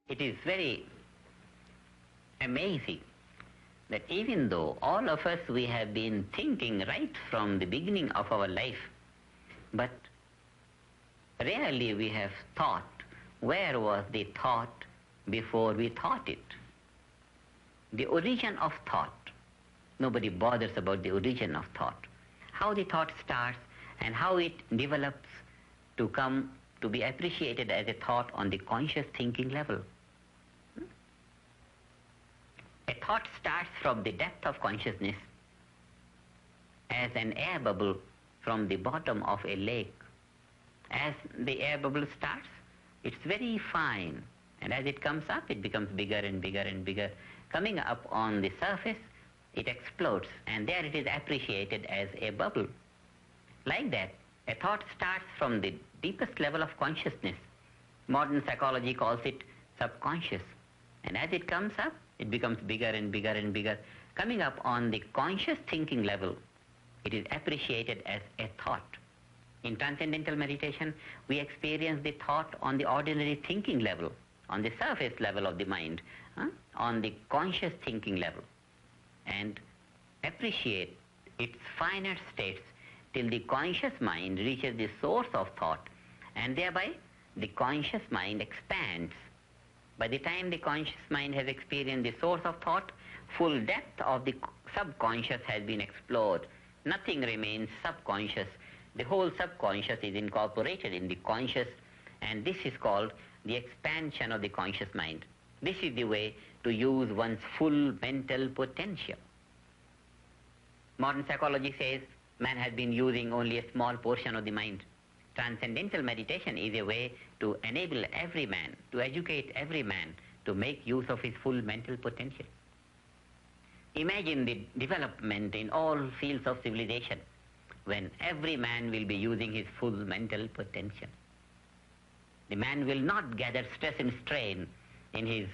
It is very amazing that even though all of us we have been thinking right from the beginning of our life, but rarely we have thought where was the thought before we thought it. The origin of thought. Nobody bothers about the origin of thought. How the thought starts and how it develops to come to be appreciated as a thought on the conscious thinking level. A thought starts from the depth of consciousness as an air bubble from the bottom of a lake. As the air bubble starts, it's very fine, and as it comes up, it becomes bigger and bigger and bigger. Coming up on the surface, it explodes, and there it is appreciated as a bubble. Like that, a thought starts from the deepest level of consciousness. Modern psychology calls it subconscious. And as it comes up, it becomes bigger and bigger and bigger. Coming up on the conscious thinking level, it is appreciated as a thought. In transcendental meditation, we experience the thought on the ordinary thinking level, on the surface level of the mind, on the conscious thinking level, and appreciate its finer states till the conscious mind reaches the source of thought, and thereby the conscious mind expands. By the time the conscious mind has experienced the source of thought, full depth of the subconscious has been explored. Nothing remains subconscious. The whole subconscious is incorporated in the conscious, and this is called the expansion of the conscious mind. This is the way to use one's full mental potential. Modern psychology says man has been using only a small portion of the mind. Transcendental meditation is a way to enable every man, to educate every man to make use of his full mental potential. Imagine the development in all fields of civilization when every man will be using his full mental potential. The man will not gather stress and strain in his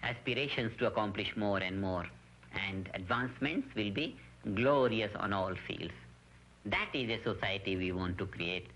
aspirations to accomplish more and more, and advancements will be glorious on all fields. That is a society we want to create.